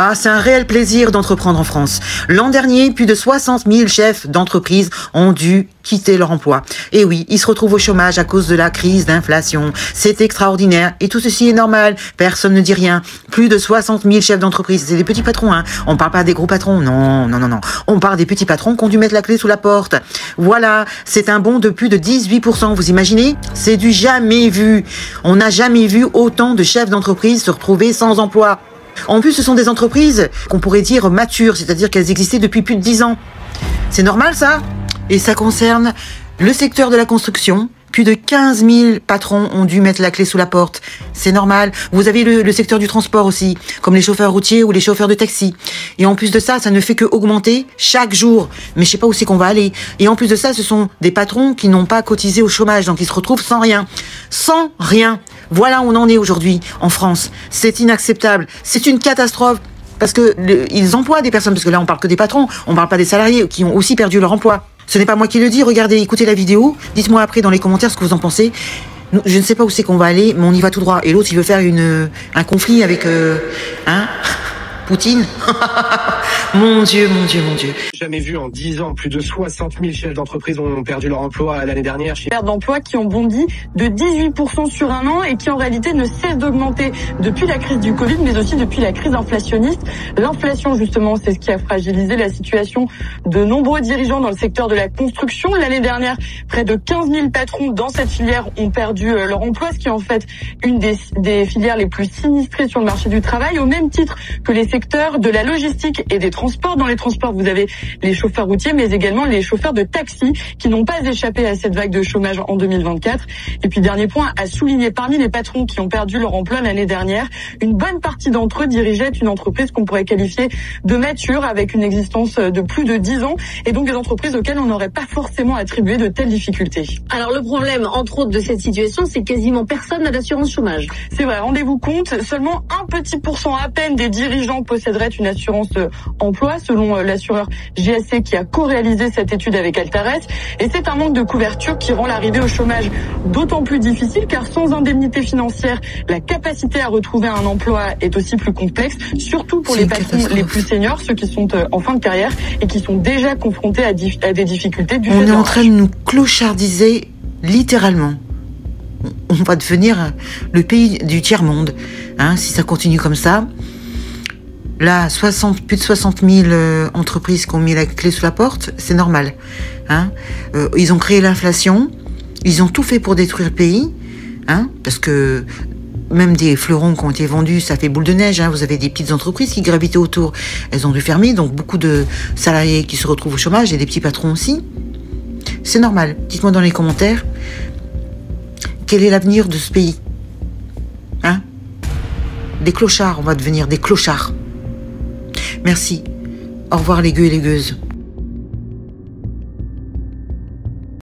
Ah, c'est un réel plaisir d'entreprendre en France. L'an dernier, plus de 60 000 chefs d'entreprise ont dû quitter leur emploi. Et oui, ils se retrouvent au chômage à cause de la crise d'inflation. C'est extraordinaire. Et tout ceci est normal. Personne ne dit rien. Plus de 60 000 chefs d'entreprise. C'est des petits patrons, hein. On parle pas des gros patrons. Non, non, non, non. On parle des petits patrons qui ont dû mettre la clé sous la porte. Voilà. C'est un bond de plus de 18%. Vous imaginez? C'est du jamais vu. On n'a jamais vu autant de chefs d'entreprise se retrouver sans emploi. En plus, ce sont des entreprises qu'on pourrait dire matures, c'est-à-dire qu'elles existaient depuis plus de 10 ans. C'est normal, ça? Et ça concerne le secteur de la construction. Plus de 15 000 patrons ont dû mettre la clé sous la porte. C'est normal. Vous avez le secteur du transport aussi, comme les chauffeurs routiers ou les chauffeurs de taxi. Et en plus de ça, ça ne fait que augmenter chaque jour. Mais je sais pas où c'est qu'on va aller. Et en plus de ça, ce sont des patrons qui n'ont pas cotisé au chômage, donc ils se retrouvent sans rien. Sans rien. Voilà où on en est aujourd'hui en France. C'est inacceptable. C'est une catastrophe. Parce que ils emploient des personnes, parce que là on parle que des patrons, on parle pas des salariés qui ont aussi perdu leur emploi. Ce n'est pas moi qui le dis, regardez, écoutez la vidéo, dites-moi après dans les commentaires ce que vous en pensez. Je ne sais pas où c'est qu'on va aller, mais on y va tout droit. Et l'autre, il veut faire un conflit avec Poutine. Mon Dieu, mon Dieu, mon Dieu. Jamais vu en 10 ans, plus de 60 000 chefs d'entreprise ont perdu leur emploi l'année dernière. Pertes d'emploi qui ont bondi de 18% sur un an et qui en réalité ne cessent d'augmenter depuis la crise du Covid, mais aussi depuis la crise inflationniste. L'inflation, justement, c'est ce qui a fragilisé la situation de nombreux dirigeants dans le secteur de la construction. L'année dernière, près de 15 000 patrons dans cette filière ont perdu leur emploi, ce qui est en fait une des filières les plus sinistrées sur le marché du travail, au même titre que les secteurs de la logistique et des transports. Dans les transports, vous avez les chauffeurs routiers, mais également les chauffeurs de taxi qui n'ont pas échappé à cette vague de chômage en 2024. Et puis, dernier point à souligner, parmi les patrons qui ont perdu leur emploi l'année dernière, une bonne partie d'entre eux dirigeaient une entreprise qu'on pourrait qualifier de mature, avec une existence de plus de 10 ans, et donc des entreprises auxquelles on n'aurait pas forcément attribué de telles difficultés. Alors le problème, entre autres, de cette situation, c'est que quasiment personne n'a d'assurance chômage. C'est vrai, rendez-vous compte, seulement un petit pourcent à peine des dirigeants posséderaient une assurance emploi, selon l'assureur GSC qui a co-réalisé cette étude avec Altares. Et c'est un manque de couverture qui rend l'arrivée au chômage d'autant plus difficile, car sans indemnité financière, la capacité à retrouver un emploi est aussi plus complexe, surtout pour les patrons les plus seniors, ceux qui sont en fin de carrière et qui sont déjà confrontés à des difficultés du fait de leur âge. On est en train de nous clochardiser littéralement. On va devenir le pays du tiers-monde, hein, si ça continue comme ça. Là, plus de 60 000 entreprises qui ont mis la clé sous la porte, c'est normal. Hein. Ils ont créé l'inflation, ils ont tout fait pour détruire le pays, hein, parce que même des fleurons qui ont été vendus, ça fait boule de neige. Hein. Vous avez des petites entreprises qui gravitaient autour, elles ont dû fermer, donc beaucoup de salariés qui se retrouvent au chômage et des petits patrons aussi. C'est normal. Dites-moi dans les commentaires, quel est l'avenir de ce pays? Hein? Des clochards, on va devenir des clochards. Merci. Au revoir les gueux et les gueuses.